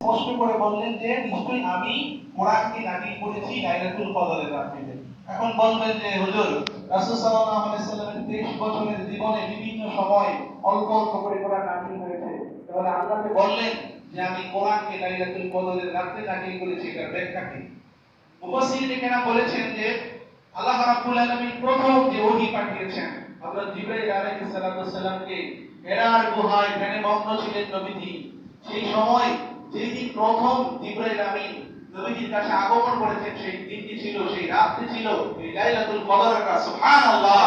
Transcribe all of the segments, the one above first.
স্পষ্ট করে বললেন যে নিশ্চয়ই আমি কোরআনকে নাযিল করেছি লাইলাতুল কদরের রাত্রিতে। এখন বলবেন যে হুজুর, রাসূল সাল্লাল্লাহু আলাইহি ওয়াসাল্লামের 23 বছরের জীবনে বিভিন্ন সময় অল্প অল্প করে কোরআন নাযিল হয়েছে, তাহলে আল্লাহ যে বললেন যে আমি কোরআনকে লাইলাতুল কদরের রাতে নাযিল করেছি, এটার ব্যাখ্যা কি? মুফাসসিরিনেরা বলেছেন যে আল্লাহ রাব্বুল আলামিন প্রথম যে ওহী পাঠিয়েছেন হযরত জিবরাইল আলাইহিস সালামকে হেরার গুহায় ধ্যানে মগ্ন ছিলেন নবীজি। সেই সময় যেই দিন প্রথম জিবরাইল আমিন নবীজির কাছে আগমন করেছেন, সেই দিনটি ছিল, সেই রাতটি ছিল এই লাইলাতুল কদরের রাত। সুবহানাল্লাহ।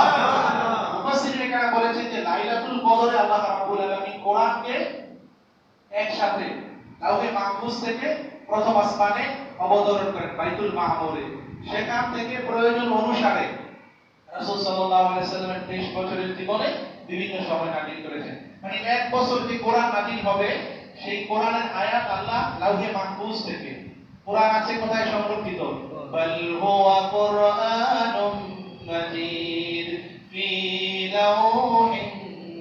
মুফাসসিরিনেরা বলেছেন যে লাইলাতুল কদরে আল্লাহ রাব্বুল আলামিন কোরআনকে একসাথে লাউহে মাহফুজ থেকে প্রথম আসমানে অবতরণ করেন বাইতুল মামুরে। সেখান থেকে প্রয়োজন অনুসারে রাসূল সাল্লাল্লাহু আলাইহি ওয়াসাল্লামের 23 বছরের জীবনে বিভিন্ন সময় নাযিল করেছেন। মানে এক বছর যে কোরআন নাযিল হবে, সেই কোরআনের আয়াত আল্লাহ লাউহে মাহফুজ থেকে। কোরআন আছে কোথায় সংরক্ষিত? বাল হুয়া কুরআনুম মাজিদ ফি লাউহিন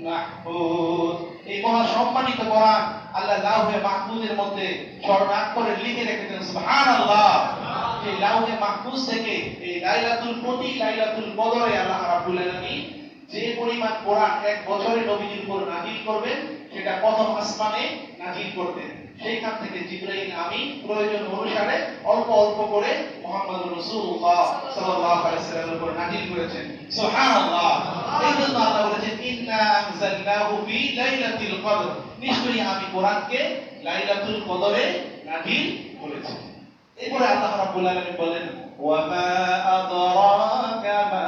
মাহফুজ। এই মহা সম্মানিত কোরআন আল্লাহ লাউহে মাহফুজের মধ্যে স্বর্ণাক্ষরে লিখে রেখেছেন। সুবহানাল্লাহ। এই লাউহে মাহফুজ থেকে এই লাইলাতুল কদরে আল্লাহ রাব্বুল আলামিন যে পরিমাণ কোরআন এক বছরে নবীজির উপর নাযিল করবেন, সেটা প্রথম আসমানে নাযিল করতেন। সেইখান থেকে জিবরাইল আমিন প্রয়োজন অনুসারে অল্প অল্প করে মুহাম্মদুর রাসূলুল্লাহ সাল্লাল্লাহু আলাইহি ওয়াসাল্লামের উপর নাযিল করেছেন। সুবহানাল্লাহ। এই জন্য আল্লাহ বলেছেন ইন্না আনজালনাহু ফি লাইলাতিল কদর, নিশ্চয়ই আমি কোরআনকে লাইলাতুল কদরে নাযিল করেছি। এরপরে আল্লাহ রাব্বুল আলামিন বলেন ওয়া মা আদরাকা মা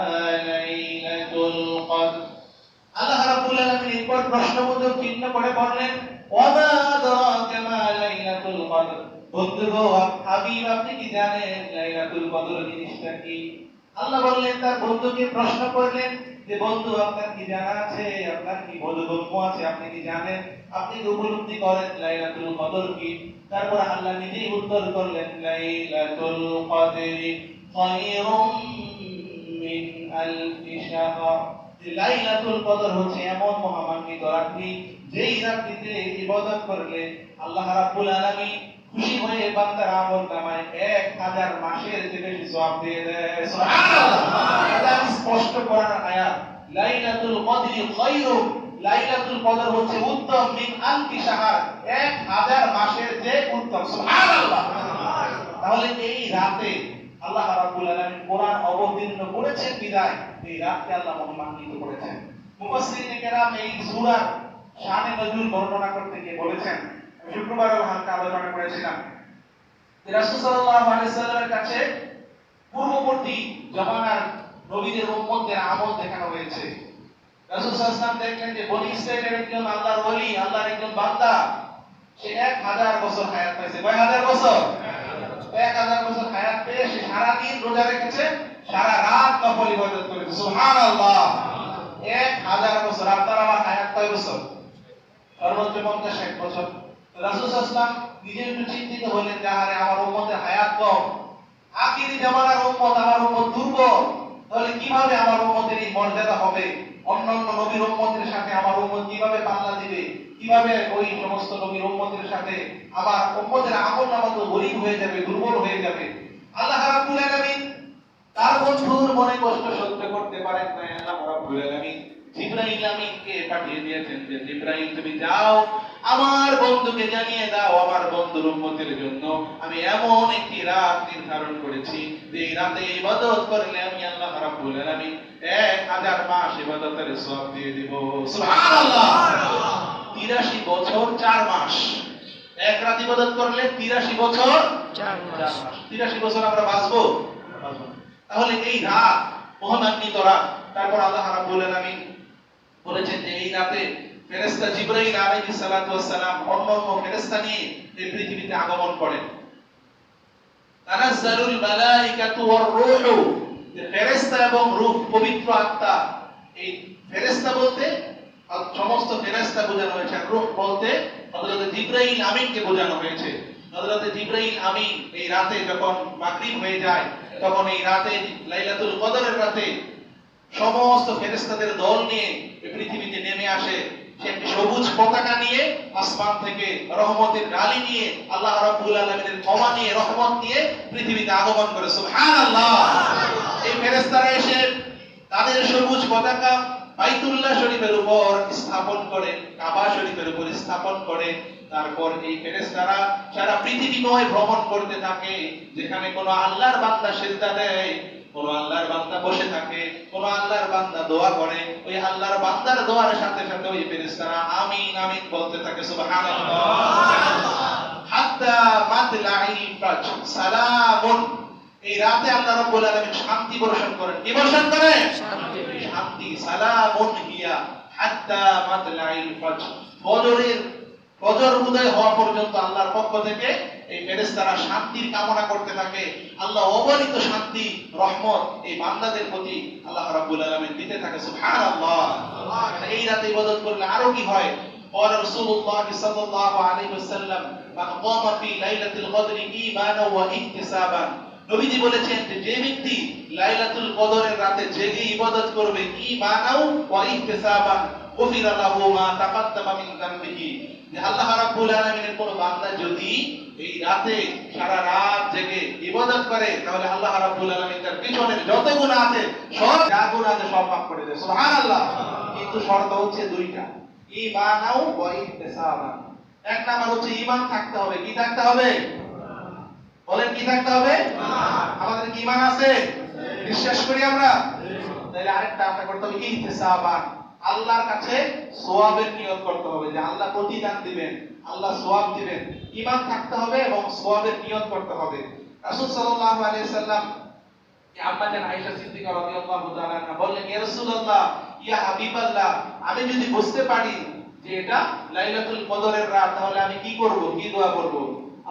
লাইলাতুল কদর। আল্লাহ রাব্বুল আলামিন এরপর প্রশ্নবোধক চিহ্ন করে বললেন ওয়া মা আদরাকা মা লাইলাতুল কদর। বন্ধুগো, হাবিব আপনি কি জানেন লাইলাতুল কদর জিনিসটা কি? আল্লাহ বললেন, তার বন্ধুকে প্রশ্ন করলেন যে বন্ধু আপনার কি জানা আছে, আপনার কি বোধগম্য আছে, আপনি কি জানেন, আপনি কি উপলব্ধি করেন লাইলাতুল কদর কি? তারপর আল্লাহ নিজেই উত্তর করলেন লাইলাতুল কদরি খায়রুম মিন আলফি শাহর। লাইলাতুল কদর হচ্ছে এমন মহামান্বিত রাত্রি, যেই রাত্রিতে ইবাদত করলে আল্লাহ রাব্বুল আলামিন খুশি হয়ে বান্দার আমলনামায় 1000 মাসের চেয়ে বেশি সওয়াব দিয়ে দেয়। সুবহানাল্লাহ। এটা স্পষ্ট করার আয়াত। লাইলাতুল কদরি খায়রুম, লাইলাতুল কদর হচ্ছে উত্তম মিন আলফি শাহর, 1000 মাসের চেয়ে উত্তম। সুবহানাল্লাহ। তাহলে এই রাতে আল্লাহ রাব্বুল আলামিন কোরআন অবতীর্ণ করেছেন বিদায় এই রাতকে আল্লাহ মহিমান্বিত করেছেন। মুফাসসিরিনে কেরাম এই সূরার শানে নজুল বর্ণনা করতে গিয়ে বলেছেন, শুক্রবারেও হালকা আলোচনা করেছিলাম, রাসূল সাল্লাল্লাহু আলাইহি ওয়াসাল্লামের কাছে পূর্ববর্তী জামানার নবীদের উম্মতদের আমল দেখানো হয়েছে। রাসূল সাল্লাল্লাহু আলাইহি ওয়াসাল্লাম দেখলেন যে বনি ইসরাঈলের একজন আল্লাহর ওলি, আল্লাহর একজন বান্দা, সে 1000 বছর হায়াত পাইছে। কয় হাজার বছর? 1000 বছর হায়াত পেয়ে সে সারা দিন রোজা রেখেছে, সারা রাত নফল ইবাদত করেছে। সুবহানাল্লাহ। 1000 বছর। আপনার আমার হায়াত কয় বছর? সর্বোচ্চ 50-60 বছর। রাসূল সাল্লাল্লাহু আলাইহি ওয়াসাল্লাম নিজে একটু চিন্তিত হলেন যে আরে আমার উম্মতের হায়াত কম, আখিরি জামানার উম্মত, আমার উম্মত দুর্বল, তাহলে কিভাবে আমার উম্মতের এই মর্যাদা হবে? অন্যান্য নবীর উম্মতের সাথে আমার উম্মত কিভাবে পাল্লা দিবে? কিভাবে ওই সমস্ত নবীর উম্মতের সাথে আবার উম্মতের আমলনামা তো গরীব হয়ে যাবে, দুর্বল হয়ে যাবে। আল্লাহ রাব্বুল আলামিন তার বন্ধুর মনে কষ্ট সহ্য করতে পারেন না। আল্লাহ রাব্বুল আলামিন জিবরাইল আমিনকে পাঠিয়ে দিয়েছেন যে জিবরাইল তুমি যাও, আমার বন্ধুকে জানিয়ে দাও আমার বন্ধুর উম্মতের জন্য আমি এমন একটি রাত নির্ধারণ করেছি যে এই রাতে ইবাদত করলে আমি আল্লাহ রাব্বুল আলামিন 1000 মাস ইবাদতের সওয়াব দিয়ে দেব। সুবহানাল্লাহ। 83 বছর 4 মাস এক রাত ইবাদত করলে 83 বছর 4 মাস। 83 বছর আমরা বাঁচবো? তাহলে এই রাত মহান্বিত রাত। তারপর আল্লাহ রাব্বুল আলামিন বলেছেন যে এই রাতে ফেরেশতা জিবরাইল আলাইহিস সালাতু ওয়াস সালাম অন্যান্য ফেরেশতা নিয়ে এই পৃথিবীতে আগমন করেন। তানাজ্জালুল মালাইকাতু ওয়ার রূহু, যে ফেরেশতা এবং রূহ পবিত্র আত্মা। এই ফেরেশতা বলতে সমস্ত ফেরেশতা বোঝানো হয়েছে, আর রূহ বলতে হযরত জিবরাইল আমিনকে বোঝানো হয়েছে। হযরত জিবরাইল আমিন এই রাতে যখন মাগরিব হয়ে যায়, তখন এই রাতে লাইলাতুল কদরের রাতে সমস্ত ফেরেশতাদের দল নিয়ে পৃথিবীতে নেমে আসে। সে একটি সবুজ পতাকা নিয়ে আসমান থেকে রহমতের ডালি নিয়ে আল্লাহ রাব্বুল আলামিনের ক্ষমা নিয়ে রহমত নিয়ে পৃথিবীতে আগমন করে। সুবহানাল্লাহ। এই ফেরেশতারা এসে তাদের সবুজ পতাকা বাইতুল্লাহ শরীফের উপর স্থাপন করে, কাবা শরীফের উপর স্থাপন করে। তারপর এই ফেরেশতারা সারা পৃথিবীময় ভ্রমণ করতে থাকে। যেখানে কোনো আল্লাহর বান্দা সিজদা দেয়, কোন আল্লাহর বান্দা বসে থাকে, কোন আল্লাহর বান্দা দোয়া করে, ওই আল্লাহর বান্দার দোয়ার সাথে সাথে ওই ফেরেশতারা আমিন আমিন বলতে থাকে। সুবহানাল্লাহ। হাত্তা মাতলাইল ফাজর সালামুন। এই রাতে আল্লাহ রাব্বুল আলামিন শান্তি বর্ষণ করেন। কি বর্ষণ করেন? শান্তি। সালামুন হিয়া হাত্তা মাতলাইল ফাজর। ফজর উদয় হওয়া পর্যন্ত আল্লাহর পক্ষ থেকে এই ফেরেশতারা শান্তির কামনা করতে থাকে। আল্লাহ অগণিত শান্তি রহমত এই বান্দাদের প্রতি আল্লাহ রাব্বুল আলামিন দিতে থাকে। সুবহানাল্লাহ। এই রাতে ইবাদত করলে আরো কি হয়? قال رسول الله صلى الله عليه وسلم من قام في ليلة القدر إيمانا واحتسابا। নবীজি বলেছেন যে ব্যক্তি লাইলাতুল কদরের রাতে জেগে ইবাদত করবে ঈমানাও ওয়া ইহতিসাবান গুফিরা লাহু মা তাকাদ্দামা মিন যামবিহি। যে আল্লাহ রাব্বুল আলামিনের কোন বান্দা যদি এই রাতে সারা রাত জেগে ইবাদত করে তাহলে আল্লাহ রাব্বুল আলামিন তার পিছনের যত গুনাহ আছে সব যা গুনাহ আছে সব মাফ করে দেয়। সুবহানাল্লাহ। কিন্তু শর্ত হচ্ছে দুইটা, ঈমানাও ওয়া ইহতিসাবান। এক নাম্বার হচ্ছে ঈমান থাকতে হবে। কি থাকতে হবে? বলেন কি থাকতে হবে? আমাদের কি ঈমান আছে? বিশ্বাস করি আমরা? তাহলে আরেকটা আমরা করতে হবে ইহতিসাবান। আল্লাহর কাছে সওয়াবের নিয়ত করতে হবে যে আল্লাহ প্রতিদান দিবেন, আল্লাহ সওয়াব দিবেন। ঈমান থাকতে হবে এবং সওয়াবের নিয়ত করতে হবে। রাসূল সাল্লাল্লাহু আলাইহি সাল্লাম আম্মা জান আয়েশা সিদ্দিকা রাদিয়াল্লাহু তাআলা আনহা বললেন, ইয়া রাসূলুল্লাহ, ইয়া হাবিবাল্লাহ, আমি যদি বুঝতে পারি যে এটা লাইলাতুল কদরের রাত তাহলে আমি কি করব, কি দোয়া করব?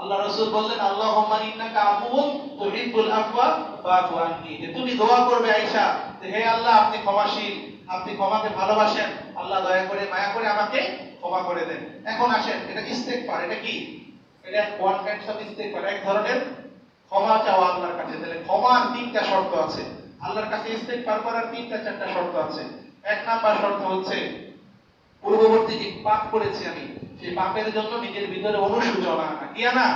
আল্লাহ রাসূল বললেন, আল্লাহুম্মা ইন্নাকা আফুউন তুহিব্বুল আফওয়া ফাআফু আননি। যে তুমি দোয়া করবে আয়েশা যে হে আল্লাহ, আপনি ক্ষমাশীল, আপনি ক্ষমাকে ভালোবাসেন, আল্লাহ দয়া করে মায়া করে আমাকে ক্ষমা করে দেন। এখন আসেন, এটা ইস্তেগফার। এটা কি? এটা ওয়ান কাইন্ডস অফ ইস্তেগফার, এক ধরনের ক্ষমা চাওয়া আল্লাহর কাছে। তাহলে ক্ষমার তিনটা শর্ত আছে। আল্লাহর কাছে ইস্তেগফার করার তিনটা চারটা শর্ত আছে। এক নাম্বার শর্ত হচ্ছে পূর্ববর্তী যে পাপ করেছি আমি, সেই পাপের জন্য নিজের ভিতরে অনুশোচনা আনা। কি আনা?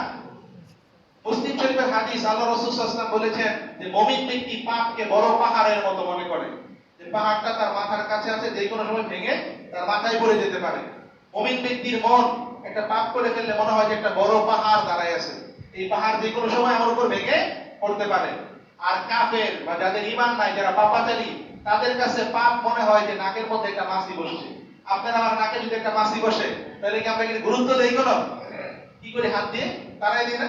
মুসলিম শরীফের হাদিস, আল্লাহ রাসূল সাল্লাল্লাহু আলাইহি ওয়াসাল্লাম বলেছেন যে মুমিন ব্যক্তি পাপকে বড় পাহাড়ের মতো মনে করে, যে পাহাড়টা তার মাথার কাছে আছে, যে কোনো সময় ভেঙে তার মাথায় পড়ে যেতে পারে। মুমিন ব্যক্তির মন একটা পাপ করে ফেললে মনে হয় যে একটা বড় পাহাড় দাঁড়ায় আছে, এই পাহাড় যে কোনো সময় আমার উপর ভেঙে পড়তে পারে। আর কাফের বা যাদের ঈমান নাই, যারা পাপাচারী, তাদের কাছে পাপ মনে হয় যে নাকের মধ্যে একটা মাছি বসছে। আপনার আমার নাকে যদি একটা মাছি বসে তাহলে কি আমরা কি গুরুত্ব দেই? কোনো কি করে হাত দিয়ে তাড়াই দিই না?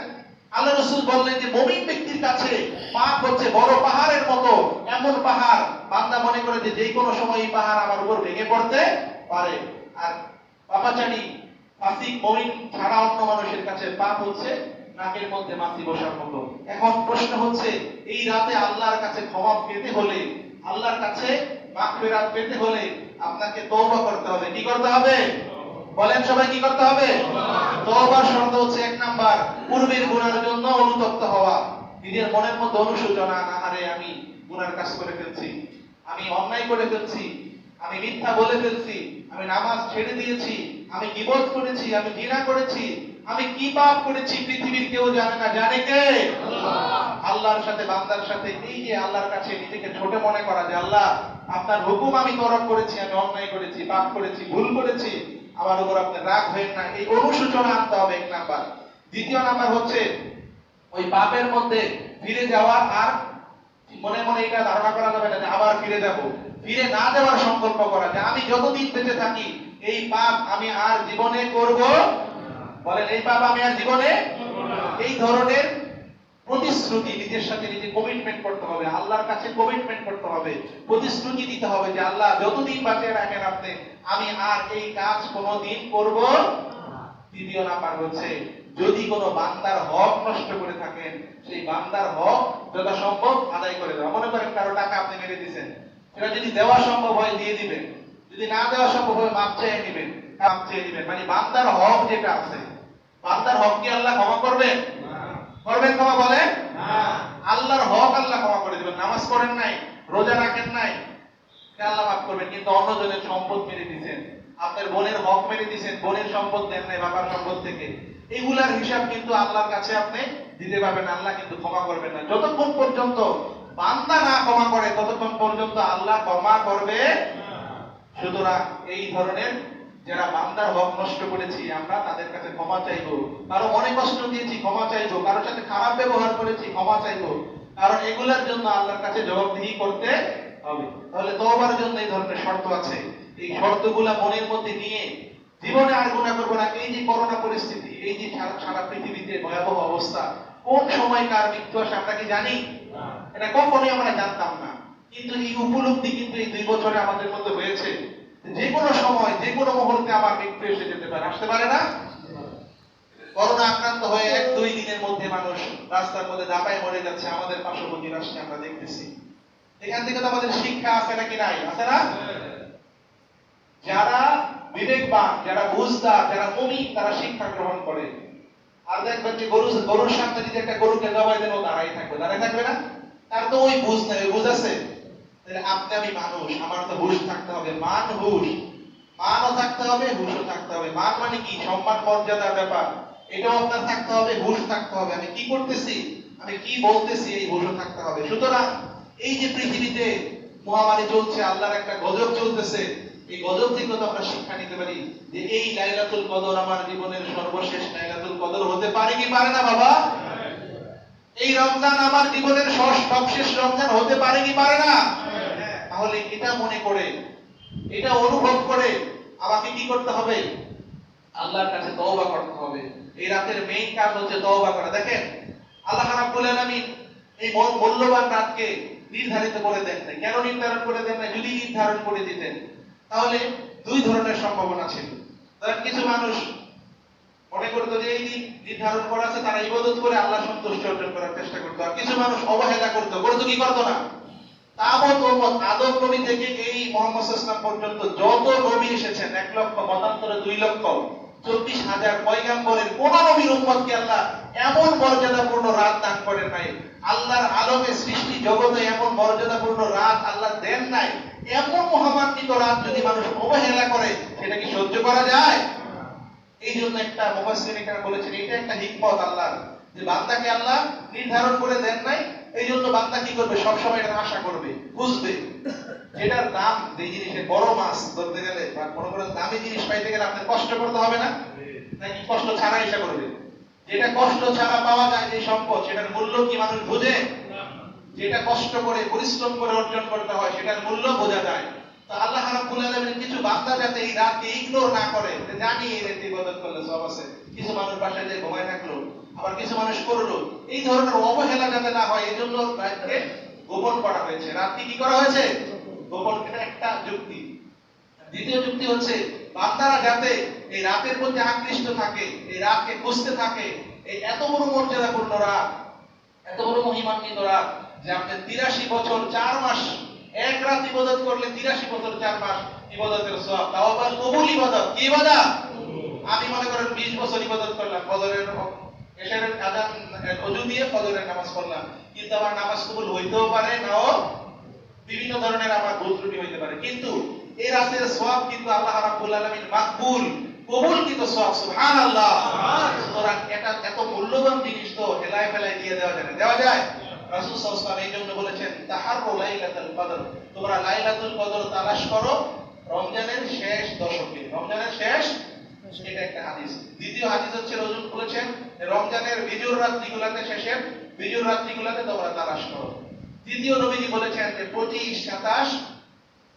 আল্লাহ রাসূল বললেন যে মুমিন ব্যক্তির কাছে পাপ হচ্ছে বড় পাহাড়ের মতো, এমন পাহাড় বান্দা মনে করে যে যে কোনো সময় এই পাহাড় আমার উপর ভেঙে পড়তে পারে। আর পাপাচারী ফাসিক মুমিন ছাড়া অন্য মানুষের কাছে পাপ হচ্ছে নাকের মধ্যে মাছি বসার মতো। এখন প্রশ্ন হচ্ছে, এই রাতে আল্লাহর কাছে ক্ষমা পেতে হলে, আল্লাহর কাছে মাগফিরাত পেতে হলে আপনাকে তওবা করতে হবে। কি করতে হবে? বলেন সবাই, কি করতে হবে? তওবার শর্ত হচ্ছে এক নাম্বার, পূর্বের গুনাহের জন্য অনুতপ্ত হওয়া। নিজের মনের মধ্যে অনুশোচনা আনা, আরে আমি গুনার কাজ করে ফেলছি, আমি অন্যায় করে ফেলছি, আমি মিথ্যা বলে ফেলছি, আমি নামাজ ছেড়ে দিয়েছি, আমি গীবত করেছি, আমি জিনা করেছি, আমি কি পাপ করেছি পৃথিবীর কেউ জানে না, জানে কে? আল্লাহর সাথে বান্দার সাথে এই যে আল্লাহর কাছে নিজেকে ছোট মনে করা যে আল্লাহ আপনার হুকুম আমি তরক করেছি, আমি অন্যায় করেছি, পাপ করেছি, ভুল করেছি, আমার উপর আপনি রাগ হবেন না, এই অনুশোচনা আনতে হবে এক নাম্বার। দ্বিতীয় নাম্বার হচ্ছে ওই পাপের মধ্যে ফিরে যাওয়ার, আর মনে মনে এটা ধারণা করা যাবে না যে আবার ফিরে যাব, ফিরে না যাওয়ার সংকল্প করা যে আমি যতদিন বেঁচে থাকি এই পাপ আমি আর জীবনে করব। বলেন, এই পাপ আমি আর জীবনে, এই ধরনের প্রতিশ্রুতি নিজের সাথে নিজে কমিটমেন্ট করতে হবে, আল্লাহর কাছে কমিটমেন্ট করতে হবে, প্রতিশ্রুতি দিতে হবে যে আল্লাহ যতদিন বাঁচিয়ে রাখেন আপনি, আমি আর এই কাজ কোনোদিন করব না। তৃতীয় নাম্বার হচ্ছে যদি কোনো বান্দার হক নষ্ট করে থাকেন, সেই বান্দার হক যথাসম্ভব আদায় করে দেওয়া। মনে করেন কারো টাকা আপনি মেরে দিয়েছেন, সেটা যদি দেওয়া সম্ভব হয় দিয়ে দিবেন, যদি না দেওয়া সম্ভব হয় মাপ চেয়ে নেবেন, মাপ চেয়ে নেবেন। মানে বান্দার হক যেটা আছে, বান্দার হক কি আল্লাহ ক্ষমা করবেন? করবেন ক্ষমা? বলেন আল্লাহর হক আল্লাহ ক্ষমা করে দিবেন। নামাজ পড়েন নাই, রোজা রাখেন নাই, আল্লাহ মাফ করবেন, কিন্তু অন্যজনের সম্পদ মেরে দিয়েছেন, আপনার বোনের হক মেরে দিয়েছেন, বোনের সম্পদ দেন নাই বাবার সম্পদ থেকে, এগুলার হিসাব কিন্তু আল্লাহর কাছে আপনি দিতে পারবেন, আল্লাহ কিন্তু ক্ষমা করবেন না। যতক্ষণ পর্যন্ত বান্দা না ক্ষমা করে ততক্ষণ পর্যন্ত আল্লাহ ক্ষমা করবে। সুতরাং এই ধরনের যারা বান্দার হক নষ্ট করেছি আমরা তাদের কাছে ক্ষমা চাইবো, কারো অনেক কষ্ট দিয়েছি ক্ষমা চাইবো, কারোর সাথে খারাপ ব্যবহার করেছি ক্ষমা চাইবো, কারণ এগুলোর জন্য আল্লাহর কাছে জবাবদিহি করতে হবে। তাহলে তওবার জন্য এই ধরনের শর্ত আছে, এই শর্তগুলা মনের মধ্যে নিয়ে জীবনে আর গুনাহ করবো না। এই যে করোনা পরিস্থিতি, এই যে সারা পৃথিবীতে ভয়াবহ অবস্থা, কোন সময় কার মৃত্যু আসে আমরা কি জানি? এটা কখনোই আমরা জানতাম না, কিন্তু এই উপলব্ধি কিন্তু এই 2 বছরে আমাদের মধ্যে হয়েছে। যে কোনো সময় যে কোনো মুহূর্তে আমার মৃত্যু এসে যেতে পারে, আসতে পারে না? করোনা আক্রান্ত হয়ে 1-2 দিনের মধ্যে মানুষ রাস্তার মধ্যে দাপায় মরে যাচ্ছে, আমাদের পার্শ্ববর্তী রাষ্ট্রে আমরা দেখতেছি। এখান থেকে তো আমাদের শিক্ষা আছে নাকি নাই? আছে না? যারা বিবেকবান, যারা বুঝদার, যারা মুমিন তারা শিক্ষা গ্রহণ করে। আর দেখবেন যে গরুর সামনে যদি একটা গরুকে জবাই দেন ও দাঁড়াই থাকবে না? তার তো ওই বুঝ নাই, ওই বুঝ আছে। তাহলে আপনি আমি মানুষ, আমার তো হুঁশ থাকতে হবে, মানও থাকতে হবে, হুঁশও থাকতে হবে। মান মানে কি? সম্মান মর্যাদার ব্যাপার, এটাও আপনার থাকতে হবে, হুঁশ থাকতে হবে। আমি কি করতেছি, আমি কি বলতেছি, এই হুঁশও থাকতে হবে। সুতরাং এই যে পৃথিবীতে মহামারী চলছে, আল্লাহর একটা গজব চলতেছে, এই গজব থেকে তো আমরা শিক্ষা নিতে পারি যে এই লাইলাতুল কদর আমার জীবনের সর্বশেষ লাইলাতুল কদর হতে পারে কি পারে না বাবা? এই রমজান আমার জীবনের সবশেষ রমজান হতে পারে কি পারে না? তাহলে এটা মনে করে, এটা অনুভব করে আমাকে কি করতে হবে? আল্লাহর কাছে তওবা করতে হবে। এই রাতের মেইন কাজ হচ্ছে তওবা করা। দেখেন আল্লাহ রাব্বুল আলামিন এই মূল্যবান রাতকে নির্ধারিত করে দেন নাই। কেন নির্ধারণ করে দেন নাই? যদি নির্ধারণ করে দিতেন তাহলে 2 ধরনের সম্ভাবনা ছিল। ধরেন কিছু মানুষ মনে করতো যে এই দিন নির্ধারণ করা আছে, তারা ইবাদত করে আল্লাহ সন্তুষ্টি অর্জন করার চেষ্টা করতো। আর কিছু মানুষ অবহেলা করতো কি করতো না? তাবত উম্মত আদম নবী থেকে এই মুহাম্মদ সাল্লাল্লাহু আলাইহি ওয়াসাল্লাম পর্যন্ত যত নবী এসেছেন 1 লক্ষ 72 2 লক্ষ 24,000 পয়গম্বরের কোন নবীর উম্মতকে আল্লাহ এমন মর্যাদাপূর্ণ রাত দান করেন নাই। আল্লাহর আলমে সৃষ্টি জগতে এমন মর্যাদাপূর্ণ রাত আল্লাহ দেন নাই। এমন মহামান্বিত রাত যদি মানুষ অবহেলা করে সেটা কি সহ্য করা যায়? এই জন্য একটা মুফাসসিরিন বলেছেন এটা একটা হিকমত আল্লাহর, যে বান্দাকে আল্লাহ নির্ধারণ করে দেন নাই, এই জন্য বান্দা কি করবে? সবসময় এটা আশা করবে, বুঝবে যেটার দাম, যে জিনিসের বড় মাছ ধরতে গেলে বা কোনো কোনো দামি জিনিস পাইতে গেলে আপনার কষ্ট করতে হবে না? নাকি কষ্ট ছাড়া ইচ্ছা করবে? যেটা কষ্ট ছাড়া পাওয়া যায় যে সম্পদ, সেটার মূল্য কি মানুষ বোঝে? যেটা কষ্ট করে পরিশ্রম করে অর্জন করতে হয় সেটার মূল্য বোঝা যায়। তো আল্লাহ রাব্বুল আলামিন কিছু বান্দা যাতে এই রাতকে ইগনোর না করে, জানি এই রাতে ইবাদত করলে সওয়াব আছে, কিছু মানুষ বাসায় যে ঘুমায় থাকলো, আবার কিছু মানুষ করলো, এই ধরনের অবহেলা যাতে না হয় এই জন্য রাতকে গোপন করা হয়েছে। রাতকে কি করা হয়েছে? গোপন। এটা একটা যুক্তি। দ্বিতীয় যুক্তি হচ্ছে বান্দারা যাতে এই রাতের মধ্যে আকৃষ্ট থাকে, এই রাতকে খুঁজতে থাকে। এই এত বড় মর্যাদাপূর্ণ রাত, এত বড় মহিমান্বিত রাত যে আপনি 83 বছর 4 মাস এক রাত ইবাদত করলে 83 বছর 4 মাস ইবাদতের সওয়াব। তাও আবার কবুল ইবাদত। কি ইবাদত? আমি মনে করেন 20 বছর ইবাদত করলাম, ফজরের এশারের আযান ওযু দিয়ে ফজরের নামাজ পড়লাম, কিন্তু আমার নামাজ কবুল হইতেও পারে নাও, বিভিন্ন ধরনের আমার ভুল ত্রুটি হইতে পারে, কিন্তু এই রাতের সওয়াব কিন্তু আল্লাহ রাব্বুল আলামিন মাকবুল, কবুলকৃত সওয়াব। সুবহানাল্লাহ। সুতরাং এটা এত মূল্যবান জিনিস তো হেলায় ফেলায় দিয়ে দেওয়া যায় না। দেওয়া যায়? রাসূল সাল্লাল্লাহু আলাইহি ওয়াসাল্লাম এই জন্য বলেছেন তাহাররু লাইলাতুল কদর, তোমরা লাইলাতুল কদর তালাশ করো রমজানের শেষ দশকে। রমজানের শেষ, এটা একটা হাদিস। দ্বিতীয় হাদিস হচ্ছে রাসূল বলেছেন রমজানের বিজুর রাত্রিগুলোতে, শেষের বিজুর রাত্রিগুলোতে তোমরা তালাশ করো। তৃতীয় নবীজি বলেছেন যে 25, 27,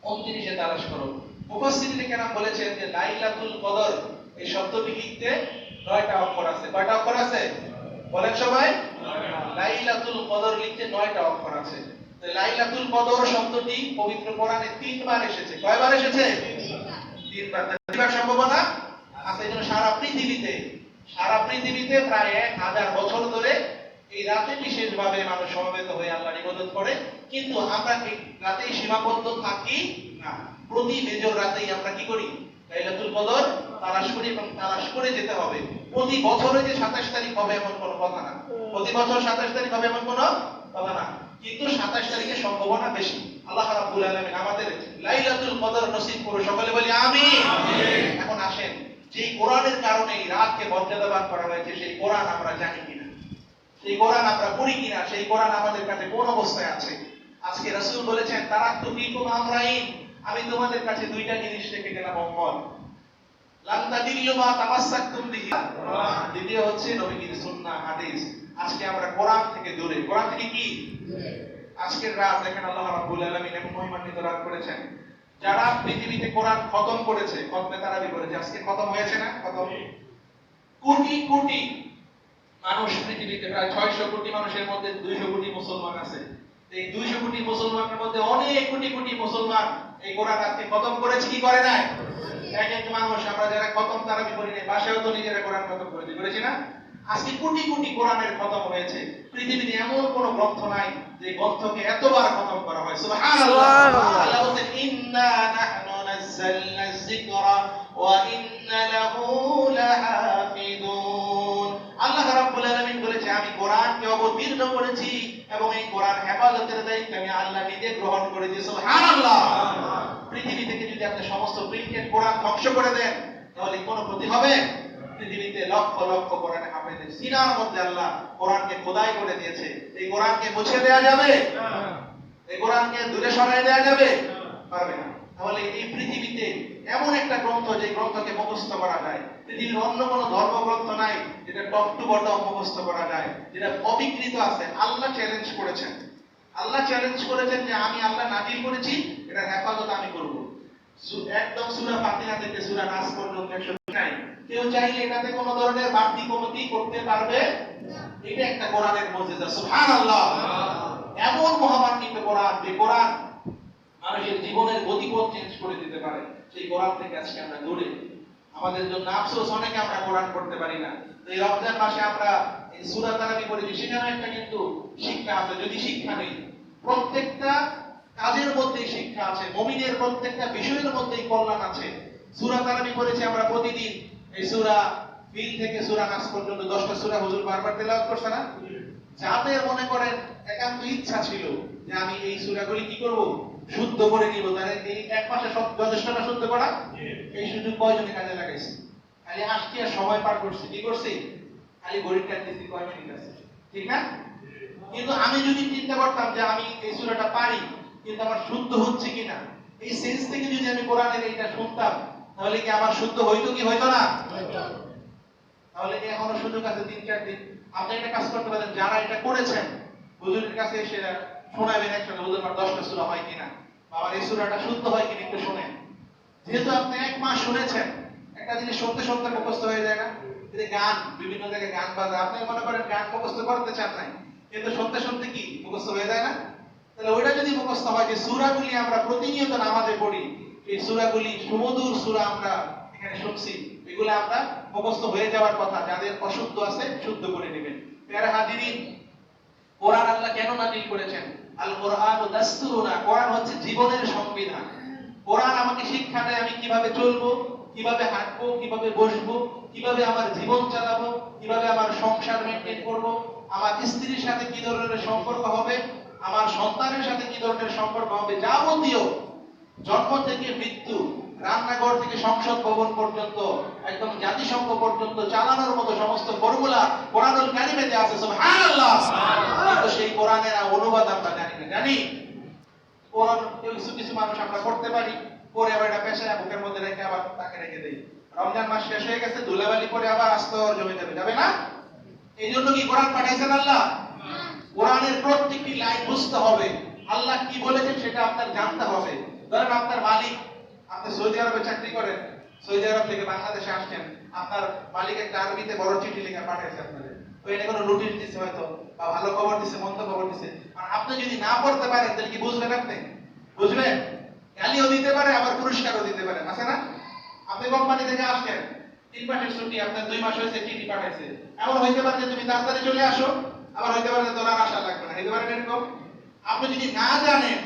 29-এ তালাশ করো। মুফাসসিরিনে কেরাম বলেছেন যে লাইলাতুল কদর এই শব্দটি লিখতে 9টা অক্ষর আছে। কয়টা অক্ষর আছে বলেন সবাই? লাইলাতুল কদর লিখতে 9টা অক্ষর আছে। তো লাইলাতুল কদর শব্দটি পবিত্র কোরআনে 3 বার এসেছে। কয়বার এসেছে? 3 বার। বেশিরভাগ সম্ভাবনা আছে। এই জন্য সারা পৃথিবীতে প্রায় 1000 বছর ধরে এই রাতে বিশেষভাবে মানুষ সমবেত হয়ে আল্লাহর ইবাদত করে। কিন্তু আমরা এই রাতেই সীমাবদ্ধ থাকি না, প্রতি মেজর রাতেই আমরা কি করি? লাইলাতুল কদর তালাশ করি, এবং তালাশ করে যেতে হবে। প্রতি বছরে যে 27 তারিখ হবে এমন কোনো কথা না, প্রতি বছর 27 তারিখ হবে এমন কোনো কথা না, কিন্তু 27 তারিখে সম্ভাবনা বেশি। আল্লাহ রাব্বুল আলামিন আমাদের লাইলাতুল কদর নসিব করুন, সকলে বলি আমিন। এখন আসেন, যে কোরআনের কারণে এই রাতকে মর্যাদাবান করা হয়েছে, সেই কোরআন আমরা জানি কিনা, সেই কোরআন আমরা পড়ি কিনা, সেই কোরআন আমাদের কাছে কোন অবস্থায় আছে। আজকে রাসূল বলেছেন, তারাকতু ফীকুম আমরাইন, আমি তোমাদের কাছে দুইটা জিনিস রেখে গেলাম উম্মত, লান তাদিল্লু মা তামাসসাকতুম বিহি। দ্বিতীয় হচ্ছে নবীর সুন্নাহ হাদিস। আজকে আমরা কোরআন থেকে দূরে। কোরআন থেকে কি? আজকের রাত দেখেন আল্লাহ রাব্বুল আলামিন এমন মহিমান্বিত রাত করেছেন, যারা পৃথিবীতে কোরআন খতম করেছে, খতমে তারাবি করেছে, আজকে খতম হয়েছে না? খতম। কোটি কোটি মানুষ পৃথিবীতে, প্রায় 600 কোটি মানুষের মধ্যে 200 কোটি মুসলমান আছে। এই 200 কোটি মুসলমানের মধ্যে অনেক কোটি কোটি মুসলমান এই কোরআন আজকে খতম করেছে কি করে নাই? এক এক মানুষ, আমরা যারা খতম তারাবি করি নাই, বাসায়ও তো নিজেরা কোরআন খতম করেছি না? আজকে কোটি কোটি কোরআনের খতম হয়েছে। পৃথিবীতে এমন কোন গ্রন্থ নাই যে গ্রন্থকে এতবার খতম করা হয়। সুবহানাল্লাহ। আল্লাহ বলেন, ইন্না নাহনু নাযালনা যিকরা ওয়া ইন্না লাহু লাহাফিজুন। আল্লাহ রাব্বুল আলামিন বলেছে, আমি কোরআনকে অবতীর্ণ করেছি এবং এই কোরআন হেফাজতের দায়িত্ব আমি আল্লাহ নিজে গ্রহণ করেছি। সুবহানাল্লাহ। পৃথিবী থেকে যদি আপনি সমস্ত প্রিন্টেড কোরআন ধ্বংস করে দেন, তাহলে কোনো ক্ষতি হবে? পৃথিবীতে লক্ষ লক্ষ কোরআনের হাফেজের সিনার মধ্যে আল্লাহ কোরআনকে খোদাই করে দিয়েছে। এই কোরআনকে মুছে দেওয়া যাবে? এই কোরআনকে দূরে সরাই দেওয়া যাবে? পারবে না। তাহলে এই পৃথিবীতে এমন একটা গ্রন্থ, যে গ্রন্থকে মুখস্থ করা যায়, পৃথিবীর অন্য কোনো ধর্মগ্রন্থ নাই যেটা টপ টু বটম মুখস্থ করা যায়, যেটা অবিকৃত আছে। আল্লাহ চ্যালেঞ্জ করেছেন, আল্লাহ চ্যালেঞ্জ করেছেন যে আমি আল্লাহ নাজিল করেছি, এটা হেফাজত আমি করব। একদম সূরা ফাতিহা থেকে সূরা নাস পর্যন্ত 100 নাই। কেউ চাইলে এটাতে কোনো ধরনের বাড়তি কমতি করতে পারবে না। এটা একটা কোরআনের মুজিজা। সুবহানাল্লাহ। এমন মহামান্বিত কোরআন, যে কোরআন মানুষের জীবনের গতিপথ চেঞ্জ করে দিতে পারে। সেই কোরআন থেকে আজকে আমরা দূরে। আমাদের জন্য আফসোস, অনেকে আমরা কোরআন পড়তে পারি না। এই রমজান মাসে আমরা এই সূরা তারাবি পড়েছি, সেখানে একটা কিন্তু শিক্ষা আছে। যদি শিক্ষা নেই, প্রত্যেকটা কাজের মধ্যেই শিক্ষা আছে, মুমিনের প্রত্যেকটা বিষয়ের মধ্যেই কল্যাণ আছে। সূরা তারাবি পড়েছি আমরা প্রতিদিন। এই সূরা ফিল থেকে সূরা নাস পর্যন্ত 10টা সূরা হুজুর বারবার তেলাওয়াত করছে না? যাদের মনে করেন একান্ত ইচ্ছা ছিল যে আমি এই সূরাগুলি কি করব, শুদ্ধ করে নিব, তাহলে এই এক মাসে সব যথেষ্ট না শুদ্ধ করা? এই সুযোগ কয়জনে কাজে লাগাইছে? খালি আজকে আর সময় পার করছি, কি করছি? খালি ঘড়ির কাজ দিছি, কয় মিনিট আছে, ঠিক না? কিন্তু আমি যদি চিন্তা করতাম যে আমি এই সূরাটা পারি, কিন্তু আমার শুদ্ধ হচ্ছে কিনা, এই সেন্স থেকে যদি আমি কোরআনের এইটা শুনতাম, তাহলে কি আমার শুদ্ধ হইতো কি হইতো না? তাহলে এখনো সুযোগ আছে 3-4 দিন। আপনি একটা কাজ করতে পারেন, যারা এটা করেছেন হুজুরের কাছে এসে শোনাবেন একসাথে, হুজুর আমার 10টা সূরা হয় কিনা, বাবার এই সূরাটা শুদ্ধ হয় কিনা একটু শুনেন। যেহেতু আপনি 1 মাস শুনেছেন, একটা জিনিস শুনতে শুনতে মুখস্থ হয়ে যায় না? এই গান, বিভিন্ন জায়গায় গান বাজে, আপনি মনে করেন গান মুখস্থ করতে চান নাই, কিন্তু শুনতে শুনতে কি মুখস্থ হয়ে যায় না? তাহলে ওইটা যদি মুখস্থ হয়, যে সূরাগুলি আমরা প্রতিনিয়ত নামাজে পড়ি, এই সূরাগুলি সুমধুর সূরা আমরা এখানে শুনছি, এগুলো আমরা মুখস্থ হয়ে যাওয়ার কথা। যাদের অশুদ্ধ আছে শুদ্ধ করে নেবেন। প্যারা হাজিরিন, কোরআন আল্লাহ কেন নাজিল করেছেন? আল কোরআন দাস্তুরুনা, কোরআন হচ্ছে জীবনের সংবিধান। কোরআন আমাকে শিক্ষা দেয় আমি কিভাবে চলবো, কিভাবে হাঁটবো, কিভাবে বসবো, কিভাবে আমার জীবন চালাবো, কিভাবে আমার সংসার মেইনটেইন করব, আমার স্ত্রীর সাথে কি ধরনের সম্পর্ক হবে, আমার সন্তানের সাথে কি ধরনের সম্পর্ক হবে, যাবতীয় জন্ম থেকে মৃত্যু, রান্নাঘর থেকে সংসদ ভবন পর্যন্ত, একদম জাতিসংঘ পর্যন্ত চালানোর মতো সমস্ত ফর্মুলা কোরআনুল কারিমেতে আছে। সুবহানাল্লাহ। কিন্তু সেই কোরআনের অনুবাদ আমরা জানি না। জানি কোরআন কিছু কিছু মানুষ আমরা পড়তে পারি, পরে আবার এটা পেশায় বুকের মধ্যে রেখে আবার তাকে রেখে দেই। রমজান মাস শেষ হয়ে গেছে, ধুলাবালি পরে আবার আস্তর জমে যাবে, যাবে না? এই জন্য কি কোরআন পাঠাইছেন আল্লাহ? কোরআনের প্রত্যেকটি লাইন বুঝতে হবে, আল্লাহ কি বলেছেন সেটা আপনার জানতে হবে। ধরেন আপনার মালিক, আপনি সৌদি আরবে চাকরি করেন, সৌদি আরব থেকে বাংলাদেশে আসছেন, আপনার মালিক একটা আরবিতে বড় চিঠি লিখে পাঠাইছে আপনাদের, তো এটা কোনো নোটিশ দিছে হয়তো, বা ভালো খবর দিছে, মন্দ খবর দিছে। আর আপনি যদি না পড়তে পারেন, তাহলে কি বুঝবেন? আপনি বুঝবেন? গালিও দিতে পারে, আবার পুরস্কারও দিতে পারে, আছে না? আপনি কোম্পানি থেকে আসছেন, 3 মাসের ছুটি, আপনার 2 মাস হয়েছে, চিঠি পাঠাইছে। এমন হইতে পারে যে তুমি তাড়াতাড়ি চলে আসো, আবার হইতে পারে যে তোমার আর আশা লাগবে না, হইতে পারে এরকম। আপনি যদি না জানেন,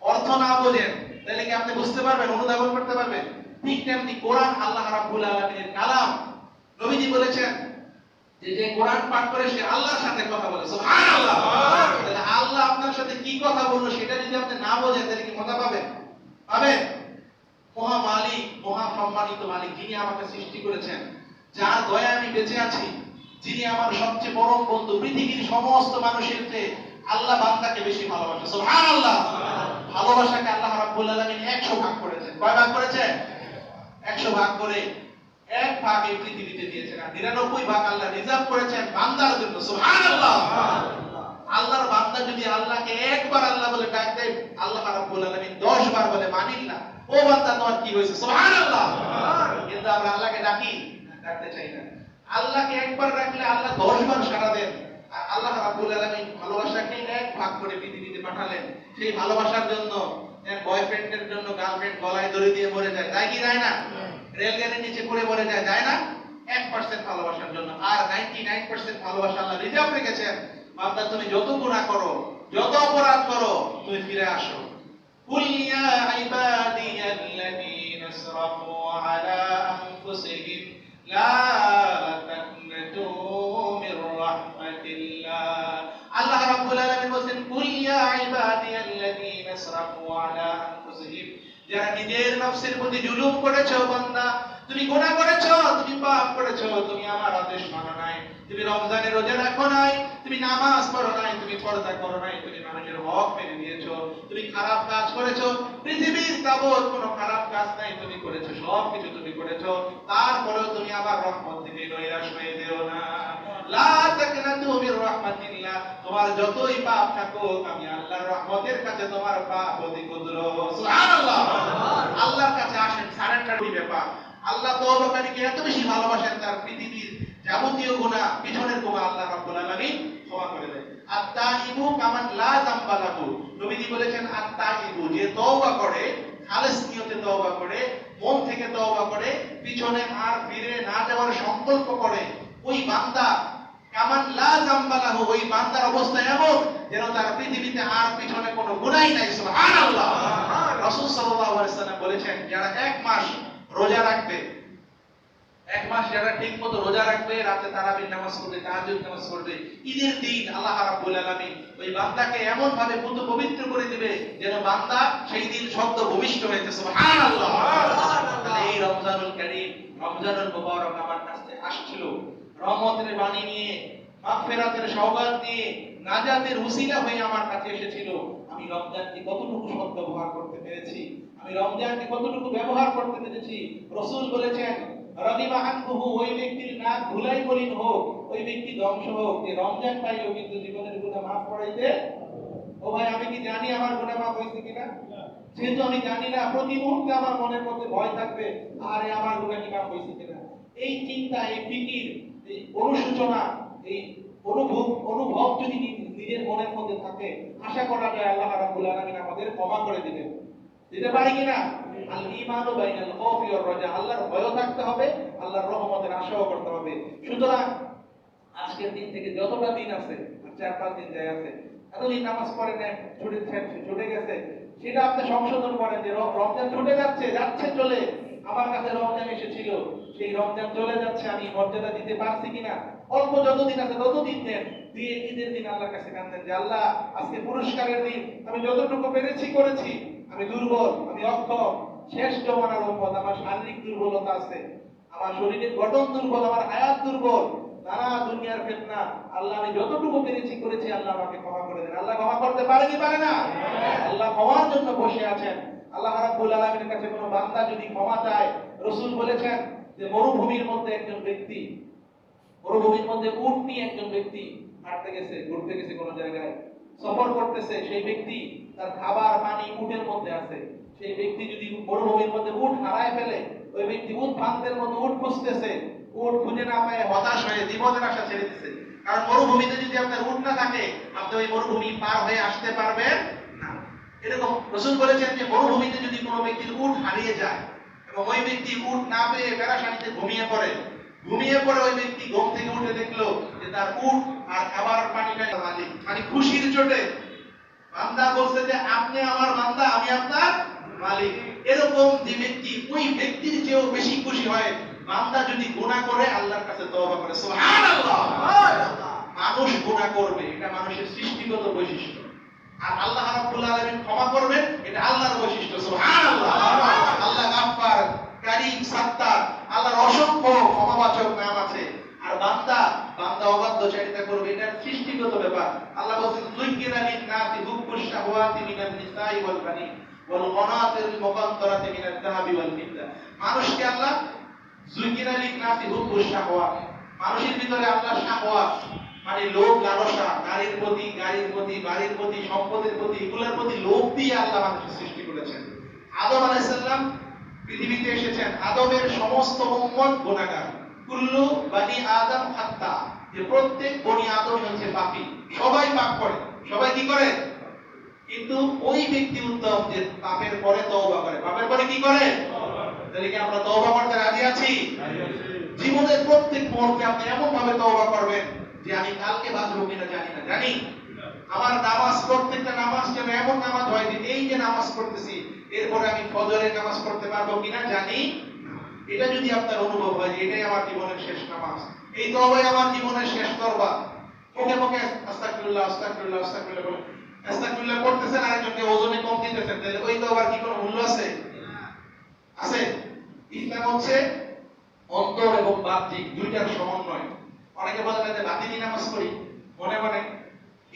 অর্থ না বোঝেন, তাহলে কি আপনি বুঝতে পারবেন, অনুধাবন করতে পারবেন? ঠিক তেমনি কোরআন আল্লাহ রাব্বুল আলামিনের কালাম। নবীজি বলেছেন, যে যে কোরআন পাঠ করে সে আল্লাহর সাথে কথা বলে, সুবহানাল্লাহ। তাহলে আল্লাহ আপনার সাথে কি কথা বললো সেটা যদি আপনি না বোঝেন তাহলে কি মজা পাবেন? পাবেন? মহা মালিক, মহা সম্মানিত মালিক, যিনি আমাকে সৃষ্টি করেছেন, যার দয়ায় আমি বেঁচে আছি, যিনি আমার সবচেয়ে পরম বন্ধু, পৃথিবীর সমস্ত মানুষের চেয়ে আল্লাহ বান্দাকে বেশি ভালোবাসে, সুবহানাল্লাহ। ভালোবাসাকে আল্লাহ রাব্বুল আলামিন 100 ভাগ করেছেন। কয় ভাগ করেছেন? 100 ভাগ করে এক ভাগ এই পৃথিবীতে দিয়েছেন, আর 99 ভাগ আল্লাহ রিজার্ভ করেছেন বান্দার জন্য, সুবহানাল্লাহ। আল্লাহর বান্দা যদি আল্লাহকে একবার আল্লাহ বলে ডাক দেয়, আল্লাহ রাব্বুল আলামিন 10 বার বলে মানিল না, ও বান্দা তোমার কি হয়েছে, সুবহানাল্লাহ। কিন্তু আমরা আল্লাহকে ডাকি, ডাকতে চাই না। আল্লাহকে একবার ডাকলে আল্লাহ 10 বার সাড়া দেন। আর আল্লাহ রাব্বুল আলামিন ভালোবাসাকে এক ভাগ করে পৃথিবীতে পাঠালেন। সেই ভালোবাসার জন্য বয়ফ্রেন্ডের জন্য গার্লফ্রেন্ড গলায় দড়ি দিয়ে মরে যায়, যায় কি যায় না? রেলগাড়ির নিচে পড়ে মরে যায়, যায় না? 1% ভালোবাসার জন্য। আর 99% ভালোবাসা আল্লাহ রিজার্ভ রেখেছেন। বান্দা তুমি যত গুনাহ করো, যত অপরাধ করো, তুমি ফিরে আসো। কুল ইয়া ইবাদিয়াল্লাযীনা আসরাফু আলা আনফুসিহিম লা তাকনাতু মির রাহমাতিল্লাহ। আল্লাহ রাব্বুল আলামিন বলেন, কুল ইয়া ইবাদিয়াল্লাযীনা আসরাফু আলা আনফুসিহিম, যারা নিজের নফসের প্রতি জুলুম করেছো, বান্দা তুমি গুনাহ করেছো, তুমি পাপ করেছো, তুমি আমার আদেশ মানো নাই, তুমি রমজানের রোজা রাখো নাই, তুমি নামাজ পড়ো নাই, তুমি পর্দা করো নাই, তুমি মানুষের হক মেনে নিয়েছো, তুমি খারাপ কাজ করেছো, পৃথিবীর যাবত কোনো খারাপ কাজ নাই তুমি করেছো, সব কিছু তুমি করেছো, তারপরেও তুমি আমার রহমত থেকে নৈরাশ হয়ে যেও না। লা তাকনাতু মির রাহমাতিল্লাহ, তোমার যতই পাপ থাকুক আমি আল্লাহর রহমতের কাছে তোমার পাপ অতি ক্ষুদ্র, সুবহানাল্লাহ। আল্লাহর কাছে আসেন, সারেন্ডার হই ব্যাপার। আল্লাহ তওবাকারীকে এত বেশি ভালোবাসেন, তার পৃথিবীর যাবতীয় গুনাহ, পিছনের গুনাহ আল্লাহ রাব্বুল আলামিন ক্ষমা করে দেন। আত-তাইবু কামান লা যামবা লাহু, নবীজি বলেছেন আত-তাইবু, যে তওবা করে, খালেস নিয়তে তওবা করে, মন থেকে তওবা করে, পিছনে আর ফিরে না যাওয়ার সংকল্প করে, ওই বান্দা কামান লা যামবা লাহু, ওই বান্দার অবস্থা এমন যেন তার পৃথিবীতে আর পিছনে কোনো গুনাহই নাই, সুবহানাল্লাহ। রাসূল সাল্লাল্লাহু আলাইহি ওয়াসাল্লাম বলেছেন, যারা 1 মাস রোজা রাখবে, 1 মাস যারা ঠিকমতো রোজা রাখবে, রাতে তারাবির নামাজ পড়বে, তাহাজ্জুদ নামাজ পড়বে, ঈদের দিন আল্লাহ রাব্বুল আলামিন ওই বান্দাকে এমন ভাবে পবিত্র করে দিবে যেন বান্দা সেই দিন সদ্য ভূমিষ্ঠ হয়েছে, সুবহানাল্লাহ। তাহলে এই রমজানুল কারীম, রমজানুল মুবারক আমার কাছে আসছিল রহমতের বাণী নিয়ে, মাগফিরাতের সওগাত নিয়ে, নাজাতের উসিলা হয়ে আমার কাছে এসেছিল। আমি রমজানকে কতটুকু সদ্ব্যবহার করতে পেরেছি, আমি রমজানকে কতটুকু ব্যবহার করতে পেরেছি। রাসূল বলেছেন, রাদিবা আনহু, ওই ব্যক্তির নাক ধুলাই মলিন হোক, ওই ব্যক্তি ধ্বংস হোক, যে রমজান পাইলো কিন্তু জীবনের গুনাহ মাফ করাইতে। ও ভাই, আমি কি জানি আমার গুনাহ মাফ হইছে কিনা? যেহেতু আমি জানি না, প্রতি মুহূর্তে আমার মনের মধ্যে ভয় থাকবে, আরে আমার গুনাহ কি মাফ হইছে কিনা। এই চিন্তা, এই ফিকির, এই অনুশোচনা, এই অনুভব যদি নিজের মনের মধ্যে থাকে, আশা করা যায় আল্লাহ রাব্বুল আলামিন আমাদের ক্ষমা করে দিবেন। দিতে পারি কিনা? আল ঈমানু বাইনাল খাউফি ওয়ার রাজা, আল্লাহর ভয় থাকতে হবে, আল্লাহর রহমতের আশাও করতে হবে। সুতরাং আজকের দিন থেকে যতটা দিন আছে, আর 4-5 দিন যায় আছে, এতদিন নামাজ পড়ে না, ছুটে গেছে, সেটা আপনি সংশোধন করেন যে রমজান ছুটে যাচ্ছে চলে, আমার কাছে রমজান এসেছিল, সেই রমজান চলে যাচ্ছে, আমি মর্যাদা দিতে পারছি কিনা? অল্প যতদিন আছে ততদিন দেন, দিয়ে ঈদের দিন আল্লাহর কাছে কাঁদেন যে আল্লাহ, আজকে পুরস্কারের দিন, আমি যতটুকু পেরেছি করেছি, আমি দুর্বল, আমি অক্ষম, শেষ জমানার উম্মত, আমার শারীরিক দুর্বলতা আছে, আমার শরীরের গঠন দুর্বল, আমার হায়াত দুর্বল, নানা দুনিয়ার ফিতনা, আল্লাহ আমি যতটুকু পেরেছি করেছি, আল্লাহ আমাকে ক্ষমা করে দেন। আল্লাহ ক্ষমা করতে পারে কি পারে না? আল্লাহ ক্ষমার জন্য বসে আছেন। আল্লাহ রাব্বুল আলামিনের কাছে কোনো বান্দা যদি ক্ষমা চায়, রাসূল বলেছেন যে মরুভূমির মধ্যে একজন ব্যক্তি, মরুভূমির মধ্যে উট নিয়ে একজন ব্যক্তি হাঁটতে গেছে, ঘুরতে গেছে কোনো জায়গায়, সফর করতেছে, সেই ব্যক্তি তার খাবার পানি উটের মধ্যে আছে। সেই ব্যক্তি যদি মরুভূমির মধ্যে উট হারায় ফেলে, ওই ব্যক্তি উট ফান্দের মতো উট খুঁজতেছে, উট খুঁজে না পায় হতাশ হয়ে জীবনের আশা ছেড়ে দিচ্ছে। কারণ মরুভূমিতে যদি আপনার উট না থাকে, আপনি ওই মরুভূমি পার হয়ে আসতে পারবেন না। এরকম রাসূল বলেছেন যে মরুভূমিতে যদি কোনো ব্যক্তির উট হারিয়ে যায় এবং ওই ব্যক্তি উট না পেয়ে প্যারাসানিতে ঘুমিয়ে পড়ে ওই ব্যক্তি ঘুম থেকে উঠে দেখলো যে তার উট আর খাবার পানিটা মালিক, মানে খুশির চোটে বান্দা বলছে যে আপনি আমার বান্দা, আমি আপনার মালিক। এরকম যে ব্যক্তি ওই ব্যক্তির চেয়েও বেশি খুশি হয়, বান্দা যদি গুনাহ করে আল্লাহর কাছে তওবা করে, সুবহানাল্লাহ, মানুষ গুনাহ করবে, এটা মানুষের সৃষ্টিগত বৈশিষ্ট্য। আর আল্লাহ রাব্বুল আলামিন ক্ষমা করবেন, এটা আল্লাহর বৈশিষ্ট্য, সুবহানাল্লাহ। আল্লাহ গাফফার, কারীম, সাত্তার, আল্লাহর অসংখ্য ক্ষমাবাচক নাম আছে। আর বান্দা অবাধ্যচারিতা করবে, এটা সৃষ্টিগত ব্যাপার। আল্লাহ বলেন যুইকিরা লিন-নাসি হুব্বুশ শাহওয়াতি মিনান নিসাই ওয়াল বানিন ওয়াল গনাতিরিল মুকান্তারাতি মিনাদ যাহাবি ওয়াল ফিদ্দা। মানুষকে আল্লাহ যুইকিরা লিন-নাসি হুব্বুশ শাহওয়াত, মানুষের ভিতরে আল্লাহ শাহওয়াত মানে লোভ লালসা, নারীর প্রতি, গাড়ির প্রতি, বাড়ির প্রতি, সম্পদের প্রতি, এগুলোর প্রতি লোভ দিয়ে আল্লাহ মানুষকে সৃষ্টি করেছেন। আদম আলাইহিস সালাম পৃথিবীতে এসেছেন, আদমের সমস্ত উম্মত গুনাহগার, কুল্লু বানি আদম খাত্তা, যে প্রত্যেক বনি আদম হচ্ছে পাপী, সবাই পাপ করে, সবাই কি করে? কিন্তু ওই ব্যক্তি উত্তম যে পাপের পরে তওবা করে, পাপের পরে কি করে? তাহলে কি আমরা তওবা করতে রাজি আছি? জীবনের প্রত্যেক মুহূর্তে আপনি এমন ভাবে তওবা করবেন যে আমি কালকে বাঁচবো কিনা জানি না, জানি আমার নামাজ, প্রত্যেকটা নামাজ যেন এমন নামাজ হয় যে এই যে নামাজ পড়তেছি এরপরে আমি ফজরের নামাজ পড়তে পারবো কিনা জানি। এটা যদি আপনার অনুভব হয় যে এটাই আমার জীবনের শেষ নামাজ, এই তওবাই আমার জীবনের শেষ তওবা, মুখে মুখে আস্তাগফিরুল্লাহ আস্তাগফিরুল্লাহ আস্তাগফিরুল্লাহ বলে আস্তাগফিরুল্লাহ করতেছেন, আরেকজনকে ওজনে কম দিতেছেন, তাহলে ওই তওবার কি কোনো মূল্য আছে? আছে? ইসলাম হচ্ছে অন্তর এবং বাহ্যিক দুইটার সমন্বয়। অনেকে বলে যে বাতিনি নামাজ পড়ি মনে মনে,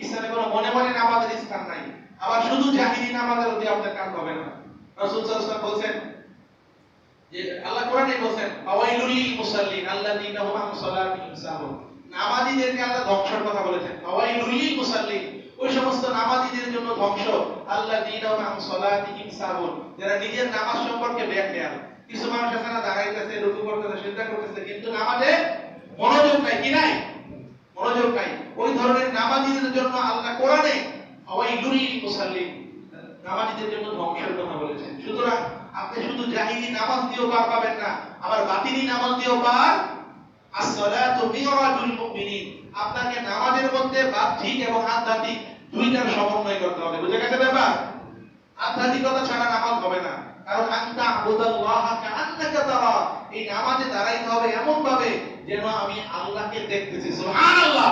ইসলামে কোনো মনে মনে নামাজের স্থান নাই। আবার শুধু জাহিরি নামাজের প্রতি আপনার কাজ হবে না। রাসূল সাল্লাল্লাহু আলাইহি ওয়াসাল্লাম বলেন যে আল্লাহ কোরআনে বলেন ফাওয়াইলুল লিল মুসাল্লিন আল্লাযীনা হুম আন সালাতিহিম সাহুন, নামাজীদেরকে আল্লাহ ধ্বংসের কথা বলেছেন। ফাওয়াইলুল লিল মুসাল্লিন, ওই সমস্ত নামাজীদের জন্য ধ্বংস, আল্লাযীনা হুম আন সালাতিহিম সাহুন, যারা নিজের নামাজ সম্পর্কে বেখেয়াল। কিছু মানুষ আছে না, দাঁড়াইতেছে, রুকু করতেছে, সিজদা করতেছে, কিন্তু নামাজে মনোযোগ নাই, কি নাই? মনোযোগ নাই। ওই ধরনের নামাজীদের জন্য আল্লাহ কোরআনে ফাওয়াইলুল লিল মুসাল্লিন, নামাজীদের জন্য ধ্বংসের কথা বলেছেন। সুতরাং আপনি শুধু জাহিরি নামাজ দিয়েও পার পাবেন না, আবার বাতিনি নামাজ দিয়েও পার। as-salatu মিরাজুল মুমিনিন, আপনাকে নামাজের মধ্যে বাহ্যিক এবং আধ্যাত্মিক দুইটার সমন্বয় করতে হবে। বুঝে গেছে ব্যাপার? আধ্যাত্মিকতা ছাড়া নামাজ হবে না। কারণ আনতা আবুদাল্লাহ কাআন্নাকা তারা, এই নামাজে দাঁড়াইতে হবে এমন ভাবে যেন আমি আল্লাহকে দেখতেছি। সুবহানাল্লাহ,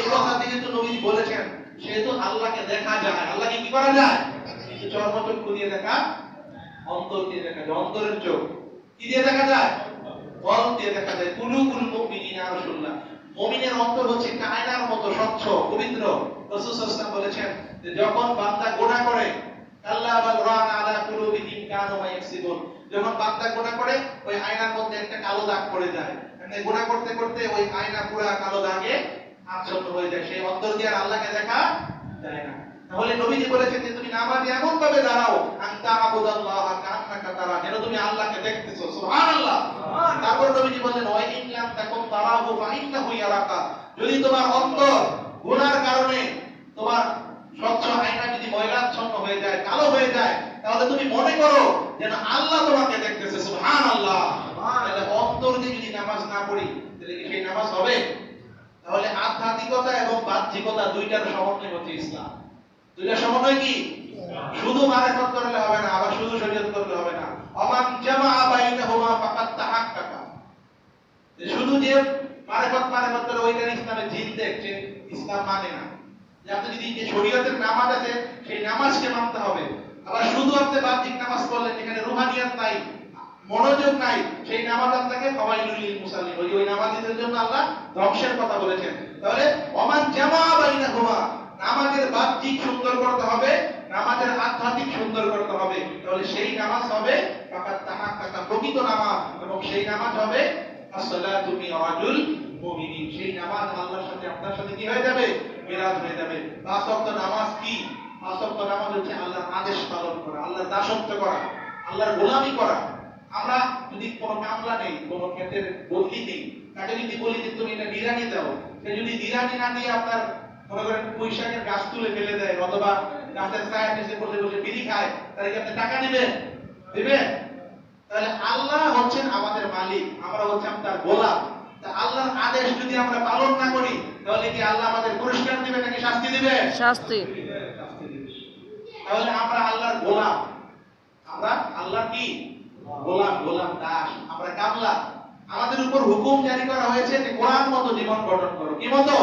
এই কথা থেকে তো নবী বলেছেন, সেহেতু আল্লাহকে দেখা যায়। আল্লাহকে কি করা যায়? কিন্তু চর্মচক্ষু দিয়ে দেখা, অন্তর দিয়ে দেখা যায়। অন্তরের চোখ কি দিয়ে দেখা যায়? কলব দিয়ে দেখা যায়। কুলুবুল মুমিনিনা রাসূলুল্লাহ, মুমিনের অন্তর হচ্ছে একটা আয়নার মতো স্বচ্ছ, পবিত্র। রাসূল সাল্লাল্লাহু আলাইহি ওয়াসাল্লাম বলেছেন যে যখন বান্দা গুনাহ করে, আল্লাহ বাল রানা আলা কুলুবিহিম কানু ইয়াকসিবুন, যখন বান্দা গুনাহ করে ওই আয়নার মধ্যে একটা কালো দাগ পড়ে যায়, মানে গুনাহ করতে করতে ওই আয়না পুরো কালো দাগে আচ্ছন্ন হয়ে যায়, সেই অন্তর দিয়ে আর আল্লাহকে দেখা যায় না। তাহলে নবীজি বলেছেন যে তুমি নামাজে এমন ভাবে দাঁড়াও আনতা আবুদাল্লাহ কাআন্নাকা তারা, যেন তুমি আল্লাহকে দেখতেছো। সুবহানাল্লাহ। তারপর নবীজি বলেন ওয়া ইন লাম তাকুন তারাহু ফা ইন্নাহু ইয়ারাকা, যদি তোমার অন্তর গুনাহর কারণে তোমার স্বচ্ছ আয়না যদি ময়লাচ্ছন্ন হয়ে যায়, কালো হয়ে যায়, তাহলে তুমি মনে করো যেন আল্লাহ তোমাকে দেখতেছে। সুবহানাল্লাহ। তাহলে অন্তর দিয়ে যদি নামাজ না পড়ি তাহলে কি সেই নামাজ হবে? তাহলে আধ্যাত্মিকতা এবং বাহ্যিকতা দুইটার সমন্বয় হচ্ছে ইসলাম। দুইটার সমন্বয় কি? শুধু মারিফত করলে হবে না, আবার শুধু শরীয়ত করলে হবে না। আমান জামা বাইনাহুমা ফাকাত তাহাক্কাকা, শুধু যে মারিফত করে ওইটা ইসলামের জিন দেখছে, ইসলাম মানে না। যে আপনি যদি যে শরীয়তের নামাজ আছে সেই নামাজকে মানতে হবে, আবার শুধু আপনি বাহ্যিক নামাজ পড়লেন যেখানে রুহানিয়াত নাই, মনোযোগ নাই, সেই নামাজ আপনাকে ফাওয়াইলুল লিল মুসাল্লিন, ওই নামাজীদের জন্য আল্লাহ ধ্বংসের কথা বলেছেন। তাহলে ওমান জামা বাইনাহুমা, নামাজের বাহ্যিক সুন্দর করতে হবে, নামাজের আধ্যাত্মিক সুন্দর করতে হবে, তাহলে সেই নামাজ হবে ফাকাত তাহাক্কাকা, প্রকৃত নামাজ, এবং সেই নামাজ হবে as-salatu মিরাজুল মুমিনিন, সেই নামাজ আল্লাহর সাথে আপনার সাথে কি হয়ে যাবে? মিরাজ হয়ে যাবে। পাঁচ ওয়াক্ত নামাজ কি? পাঁচ ওয়াক্ত নামাজ হচ্ছে আল্লাহর আদেশ পালন করা, আল্লাহর দাসত্ব করা, আল্লাহর গোলামি করা। আমরা যদি কোনো কামলা নেই, কোনো ক্ষেতের বদলি নেই, তাকে যদি বলি যে তুমি এটা নিরানি দাও, সে যদি নিরানি না দিয়ে আপনার মনে করেন পুঁইশাকের গাছ তুলে ফেলে দেয়, অথবা গাছের ছায়ার নিচে বসে বসে বিড়ি খায়, তাহলে কি আপনি টাকা দিবেন? দিবেন? তাহলে আল্লাহ হচ্ছেন আমাদের মালিক, আমরা হচ্ছি তার গোলাম। তা আল্লাহর আদেশ যদি আমরা পালন না করি তাহলে কি আল্লাহ আমাদের পুরস্কার দিবে নাকি শাস্তি দিবে? শাস্তি। তাহলে আমরা আল্লাহর গোলাম, আমরা আল্লাহর কি? গোলাম, গোলাম দাস, আমরা কামলা। আমাদের উপর হুকুম জারি করা হয়েছে যে কোরআন মতো জীবন গঠন করো। কি মতো?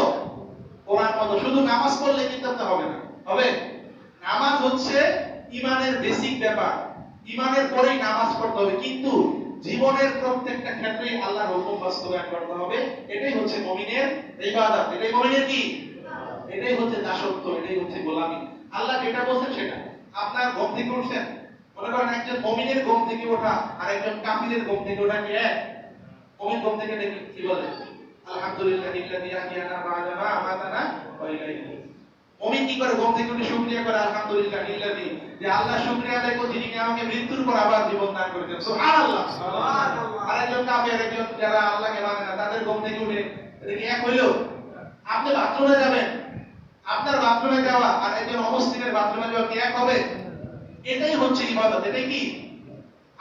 কোরআন মতো। শুধু নামাজ পড়লে কিন্তু তা হবে না। হবে? নামাজ হচ্ছে ঈমানের বেসিক ব্যাপার। ঈমানের পরেই নামাজ পড়তে হবে, কিন্তু জীবনের প্রত্যেকটা ক্ষেত্রেই আল্লাহর হুকুম বাস্তবায়ন করতে হবে। এটাই হচ্ছে মুমিনের ইবাদত। এটাই মুমিনের কি? এটাই হচ্ছে দাসত্ব, এটাই হচ্ছে গোলামি। আল্লাহ যেটা বলছেন সেটা। আপনার ঘুম থেকে উঠছেন, মনে করেন একজন মুমিনের ঘুম থেকে ওঠা আর একজন কাফিরের ঘুম থেকে ওঠা কি এক? মুমিন ঘুম থেকে ডেকে কি বলে? আলহামদুলিল্লাহিল্লাযী আহইয়ানা বা'দা মা আমাতানা ওয়া ইলাইহি। মুমিন কি করে? ঘুম থেকে উঠে শুকরিয়া করে, আলহামদুলিল্লাহিল্লাযী, যে আল্লাহ শুকরিয়া আদায় করছি যিনি আমাকে মৃত্যুর পর আবার জীবন দান করেছেন। সুবহানাল্লাহ, সুবহানাল্লাহ। আরেকজন কাফের, একজন যারা আল্লাহকে মানে না, তাদের ঘুম থেকে উঠে এটা কি এক হইল? আপনি বাথরুমে যাবেন, আপনার বাথরুমে যাওয়া আর একজন অমুসলিমের বাথরুমে যাওয়া কি এক হবে? এটাই হচ্ছে ইবাদত। এটাই কি?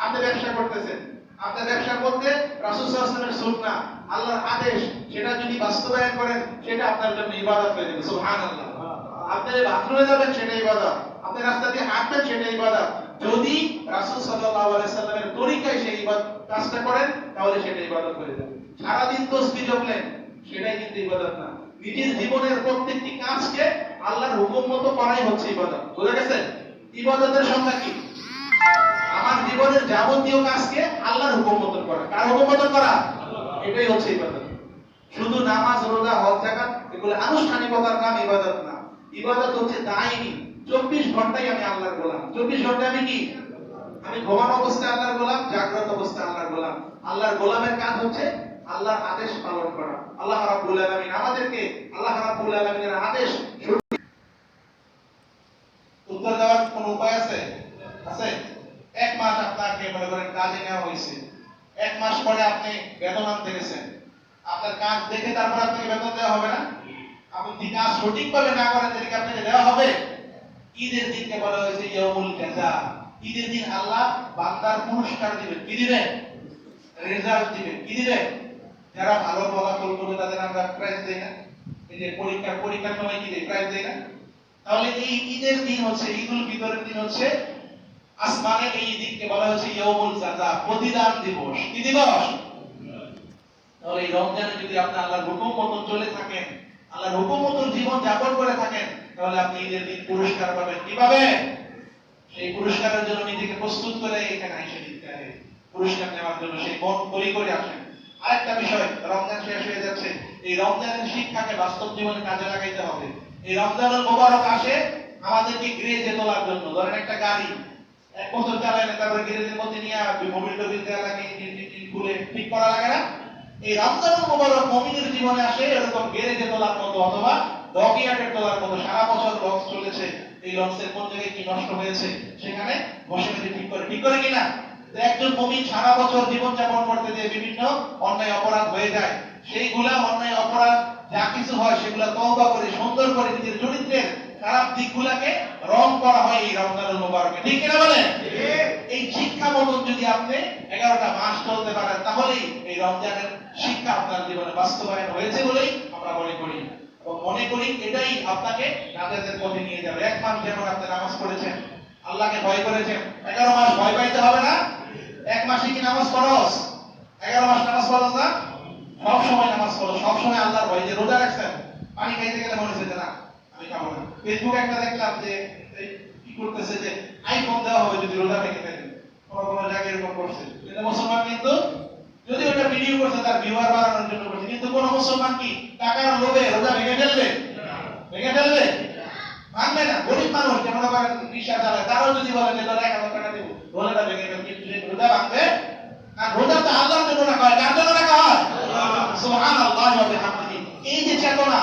আপনি ব্যবসা করতেছেন, আপনার ব্যবসার মধ্যে রাসূল সাল্লাল্লাহু আলাইহি ওয়াসাল্লামের সুন্নাহ, আল্লাহর আদেশ, সেটা যদি বাস্তবায়ন করেন সেটা আপনার জন্য ইবাদত হয়ে যাবে। সুবহানাল্লাহ। আপনি বাথরুমে যাবেন সেটা ইবাদত, আপনি রাস্তা দিয়ে হাঁটবেন সেটা ইবাদত। যদি রাসূল সাল্লাল্লাহু আলাইহি ওয়াসাল্লামের তরিকায় সেই ইবাদত কাজটা করেন তাহলে সেটা ইবাদত হয়ে যাবে। সারা দিন তাসবিহ জপলেন সেটাই কিন্তু ইবাদত না। নিজের জীবনের প্রত্যেকটি কাজকে আল্লাহর হুকুম মতো করাই হচ্ছে ইবাদত। বুঝা গেছে? ইবাদতের সংজ্ঞা কি? আমার জীবনের যাবতীয় কাজকে আল্লাহর হুকুম মতো করা। কার হুকুম মতো করা? এটাই হচ্ছে ইবাদত। শুধু নামাজ, রোজা, হজ, যাকাত এগুলো আনুষ্ঠানিকতার নাম ইবাদত না। ইবাদত হচ্ছে দায়ী। 24 ঘন্টাই আমি আল্লাহর গোলাম। 24 ঘন্টা আমি কি? আমি ঘুমানো অবস্থায় আল্লাহর গোলাম, জাগ্রত অবস্থায় আল্লাহর গোলাম। আল্লাহর গোলামের কাজ হচ্ছে আল্লাহর আদেশ পালন করা। আল্লাহ রাব্বুল আলামিন আমাদেরকে আল্লাহ রাব্বুল আলামিনের আদেশ উত্তর দেওয়ার কোন উপায় আছে? আছে? এক মাস আপনাকে মনে করেন কাজে নেওয়া হয়েছে, এক মাস পরে আপনি বেতন আনতে গেছেন, আপনার কাজ দেখে তারপর আপনাকে বেতন দেওয়া হবে না? আপনি যদি কাজ সঠিকভাবে না করেন তাহলে কি আপনাকে দেওয়া হবে? ঈদের দিনকে বলা হয়েছে ইয়াউমুল জাযা। ঈদের দিন আল্লাহ বান্দার পুরস্কার দিবেন। কি দিবেন? রেজাল্ট দিবেন। কি দিবেন? যারা ভালো ফলাফল করবে তাদের আমরা প্রাইজ দেই না? এই যে পরীক্ষার সময় কি দেই? প্রাইজ দেই না? তাহলে এই ঈদের দিন হচ্ছে, ঈদুল ফিতরের দিন হচ্ছে আসমানে এই দিনকে বলা হয়েছে ইয়াউমুল জাযা, প্রতিদান দিবস। কি দিবস? তাহলে এই রমজানে যদি আপনি আল্লাহর হুকুম মতো চলে থাকেন, আল্লাহর হুকুম মতো জীবন যাপন করে থাকেন, তাহলে আপনি ঈদের দিন পুরস্কার পাবেন। কি পাবেন? সেই পুরস্কারের জন্য নিজেকে প্রস্তুত করে এখানে এসে দিতে হবে। পুরস্কার নেওয়ার জন্য সেই মন তৈরি করে আসেন। আরেকটা বিষয়, রমজান শেষ হয়ে যাচ্ছে, এই রমজানের শিক্ষাকে বাস্তব জীবনে কাজে লাগাইতে হবে। এই রমজানুল মুবারক আসে আমাদেরকে গ্রেজে তোলার জন্য। ধরেন একটা গাড়ি 1 বছর চালাইলে তারপরে গ্যারেজের মধ্যে নিয়ে মোবিল টোবিল দেওয়া লাগে, ইঞ্জিন খুলে ঠিক করা লাগে না? এই রমজানুল মুবারক মুমিনের জীবনে আসে এরকম গ্যারেজে তোলার মতো, অথবা ডকিয়ার্ডে তোলার মতো। সারা বছর লঞ্চ চলেছে, এই লঞ্চের কোন জায়গায় কি নষ্ট হয়েছে সেখানে বসে বসে ঠিক করে। ঠিক করে কিনা? একজন মুমিন সারা বছর জীবন যাপন করতে যে বিভিন্ন অন্যায় অপরাধ হয়ে যায়, সেইগুলা অন্যায় অপরাধ যা কিছু হয় সেগুলা তওবা করে সুন্দর করে নিজের চরিত্রের খারাপ দিকগুলাকে রং করা হয় এই রমজানুল মুবারকে। ঠিক কিনা বলেন? এই শিক্ষা মতন যদি আপনি 11টা মাস চলতে পারেন, তাহলেই এই রমজানের শিক্ষা আপনার জীবনে বাস্তবায়ন হয়েছে বলেই আমরা মনে করি। এবং মনে করি এটাই আপনাকে নাজাতের পথে নিয়ে যাবে। 1 মাস যেমন আপনি নামাজ পড়েছেন, আল্লাহকে ভয় করেছেন, 11 মাস ভয় পাইতে হবে না? 1 মাসে কি নামাজ পড়স? 11 মাস নামাজ পড়স না? সব সময় নামাজ পড়ো, সব সময় আল্লাহর ভয়। যে রোজা রাখছেন, পানি খাইতে গেলে মনে হচ্ছে যে না আমি খাবো না। ফেসবুক একটা দেখলাম যে কি করতেছে, যে আইফোন দেওয়া হবে যদি রোজা ভেঙে ফেলে। কোন জায়গায় এরকম করছে। কিন্তু মুসলমান কিন্তু, যদি ওটা ভিডিও করছে তার ভিউয়ার বাড়ানোর জন্য করছে, কিন্তু কোন মুসলমান কি টাকার লোভে রোজা ভেঙে ফেলবে? ভেঙে ফেলবে? ভাঙবে না। গরিব মানুষ যেমন আবার রিকশা চালায়, তারাও যদি বলে যে 1000 টাকা দিব, রোজাটা ভেঙে ফেলবে, কিন্তু রোজা ভাঙবে? আর রোজা তো আল্লাহর জন্য রাখা হয়। কার জন্য রাখা হয়? সুবহানাল্লাহি ওয়া বিহামদিহি। এই যে চেতনা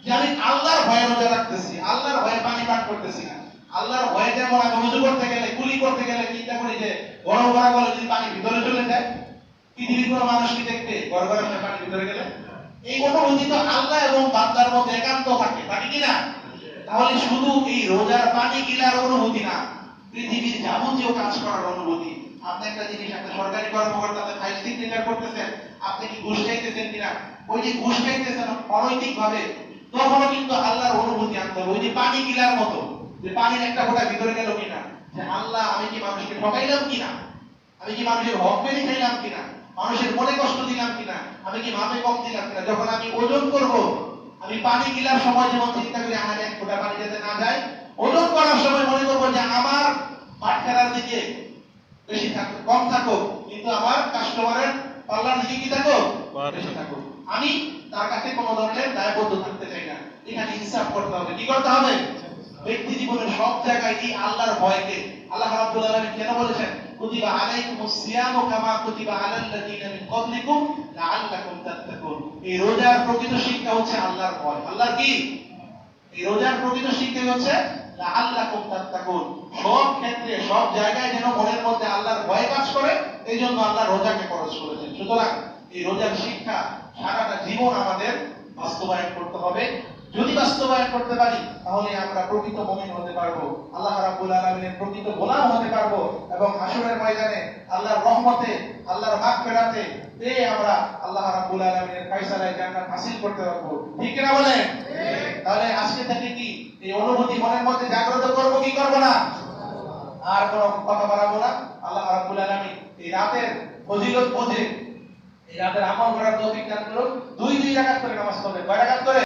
যে আমি আল্লাহর ভয়ে রোজা রাখতেছি, আল্লাহর ভয়ে পানি পান করতেছি না, আল্লাহর ভয়ে যেমন আমি ওযু করতে গেলে, কুলি করতে গেলে চিন্তা করি যে গরম করা গলে যদি পানি ভিতরে চলে যায়, পৃথিবীর কোনো মানুষ কি দেখবে গরম গরম পানি ভিতরে গেলে? এই অনুভূতি তো আল্লাহ এবং বান্দার মধ্যে একান্ত থাকে, থাকে কিনা? তাহলে শুধু এই রোজার পানি গিলার অনুভূতি না, পৃথিবীর যাবতীয় কাজ করার অনুভূতি। আপনি একটা জিনিস, একটা সরকারি কর্মকর্তা ফাইল সিগনেচার করতেছেন, আপনি কি ঘুষ খাইতেছেন কিনা? ওই যে ঘুষ খাইতেছেন অনৈতিক ভাবে, তখনও কিন্তু আল্লাহর অনুভূতি আনতে হবে। ওই যে পানি গিলার মতো, যে পানির একটা ফোঁটা ভিতরে গেল কিনা, যে আল্লাহ আমি কি মানুষকে ঠকাইলাম কিনা, আমি কি মানুষের হক মেরে খাইলাম কিনা, মানুষের মনে কষ্ট দিলাম কিনা, আমি কি মাপে কম দিলাম কিনা। যখন আমি ওজন করব, আমি পানি গিলার সময় যেমন চিন্তা করি আমার এক ফোঁটা পানি যাতে না যায়, ওজন করার সময় মনে করবো যে আমার পাটখানার দিকে বেশি থাকো কম থাকো, কিন্তু আমার কাস্টমারের পাল্লার দিকে কি থাকো বেশি থাকো। আমি তার কাছে কোনো ধরনের দায়বদ্ধ থাকতে চাই না। এখানে হিসাব করতে হবে। কি করতে হবে? ব্যক্তি জীবনের সব জায়গায় এই আল্লাহর ভয়কে আল্লাহ রাব্বুল আলামিন কেন বলেছেন কুতিবা আলাইকুমুস সিয়ামু কামা কুতিবা আলাল লাযিনা মিন ক্বাবলিকুম লাআল্লাকুম তাত্তাকুন। এই রোজার প্রকৃত শিক্ষা হচ্ছে আল্লাহর ভয়। আল্লাহর কি? এই রোজার প্রকৃত শিক্ষা হচ্ছে লাআল্লাকুম তাত্তাকুন। সব ক্ষেত্রে সব জায়গায় যেন মনের মধ্যে আল্লাহর ভয় কাজ করে, এইজন্য আল্লাহ রোজাকে ফরজ করেছেন। সুতরাং এই রোজার শিক্ষা সারাটা জীবন আমাদের বাস্তবায়ন করতে হবে। যদি বাস্তবায়ন করতে পারি তাহলে আমরা প্রকৃত মুমিন হতে পারবো, আল্লাহ রাব্বুল আলামিনের প্রকৃত গোলাম হতে পারবো, এবং হাসরের ময়দানে আল্লাহর রহমতে আল্লাহর মাগফিরাতে পেয়ে আমরা আল্লাহ রাব্বুল আলামিনের ফয়সালায় জান্নাত হাসিল করতে পারবো। ঠিক কি না বলেন? তাহলে আজকে থেকে কি এই অনুভূতি মনের মধ্যে জাগ্রত করব কি করব না? আর কোনো কথা বাড়াবো না। আল্লাহ রাব্বুল আলামিন এই রাতের ফজিলত বুঝে এই রাতের আমল করার তৌফিক দান করুন। দুই রাকাত করে নামাজ পড়বেন। কয় রাকাত করে?